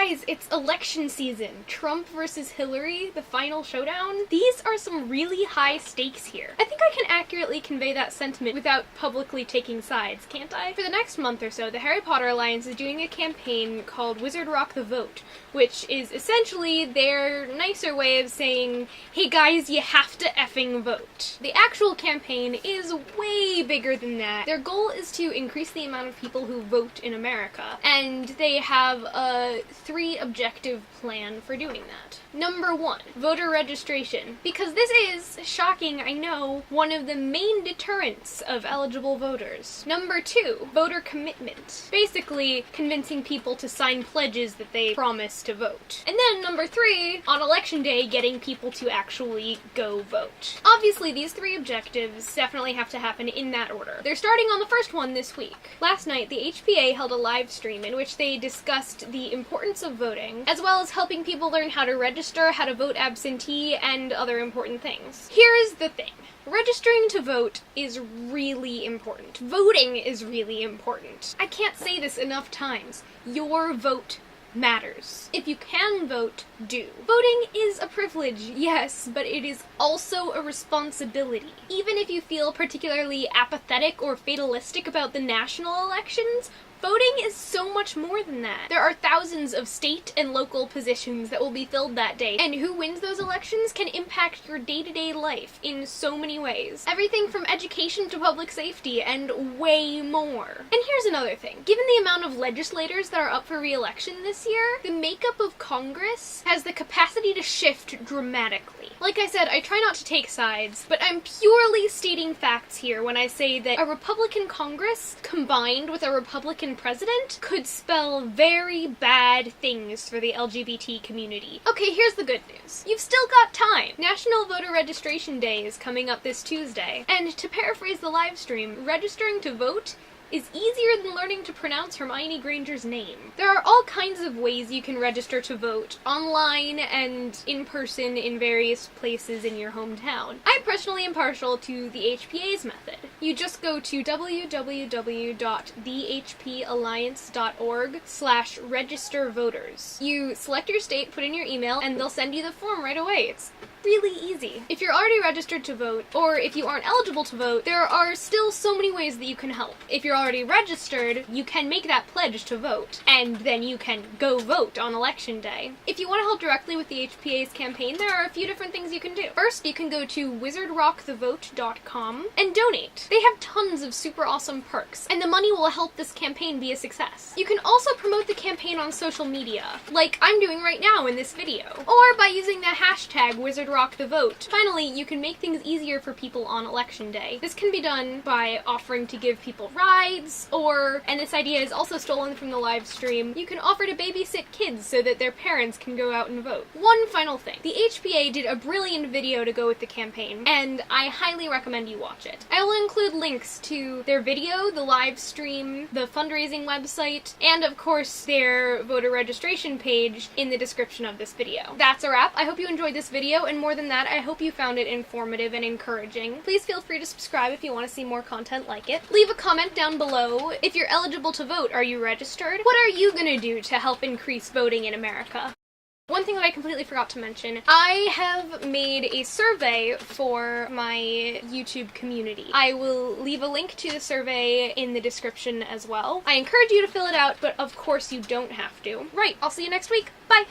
Guys, it's election season. Trump versus Hillary, the final showdown. These are some really high stakes here. I think I can accurately convey that sentiment without publicly taking sides, can't I? For the next month or so, the Harry Potter Alliance is doing a campaign called Wizard Rock the Vote, which is essentially their nicer way of saying, hey guys, you have to effing vote. The actual campaign is way bigger than that. Their goal is to increase the amount of people who vote in America, and they have a 3-objective plan for doing that. Number 1, voter registration. Because this is, shocking I know, one of the main deterrents of eligible voters. Number 2, voter commitment. Basically, convincing people to sign pledges that they promise to vote. And then number 3, on election day, getting people to actually go vote. Obviously, these 3 objectives definitely have to happen in that order. They're starting on the first one this week. Last night, the HPA held a live stream in which they discussed the importance of voting, as well as helping people learn how to register, how to vote absentee, and other important things. Here's the thing. Registering to vote is really important. Voting is really important. I can't say this enough times. Your vote matters. If you can vote, do. Voting is a privilege, yes, but it is also a responsibility. Even if you feel particularly apathetic or fatalistic about the national elections, voting is so much more than that. There are thousands of state and local positions that will be filled that day, and who wins those elections can impact your day-to-day life in so many ways. Everything from education to public safety, and way more. And here's another thing. Given the amount of legislators that are up for re-election this year, the makeup of Congress has the capacity to shift dramatically. Like I said, I try not to take sides, but I'm purely stating facts here when I say that a Republican Congress combined with a Republican president could spell very bad things for the LGBT community. Okay, here's the good news. You've still got time. National Voter Registration Day is coming up this Tuesday, and to paraphrase the live stream, registering to vote is easier than learning to pronounce Hermione Granger's name. There are all kinds of ways you can register to vote, online and in person in various places in your hometown. I personally am partial to the HPA's method. You just go to www.thehpalliance.org/registervoters. You select your state, put in your email, and they'll send you the form right away. It's really easy. If you're already registered to vote, or if you aren't eligible to vote, there are still so many ways that you can help. If you're already registered, you can make that pledge to vote, and then you can go vote on election day. If you want to help directly with the HPA's campaign, there are a few different things you can do. First, you can go to wizardrockthevote.com and donate. They have tons of super awesome perks, and the money will help this campaign be a success. You can also promote the campaign on social media, like I'm doing right now in this video, or by using the hashtag WizardRockTheVote. Finally, you can make things easier for people on election day. This can be done by offering to give people rides, or, and this idea is also stolen from the live stream, you can offer to babysit kids so that their parents can go out and vote. One final thing. The HPA did a brilliant video to go with the campaign, and I highly recommend you watch it. I will include links to their video, the live stream, the fundraising website, and of course their voter registration page in the description of this video. That's a wrap. I hope you enjoyed this video, and more than that, I hope you found it informative and encouraging. Please feel free to subscribe if you want to see more content like it. Leave a comment down below. If you're eligible to vote, are you registered? What are you gonna do to help increase voting in America? One thing that I completely forgot to mention, I have made a survey for my YouTube community. I will leave a link to the survey in the description as well. I encourage you to fill it out, but of course you don't have to. Right, I'll see you next week. Bye!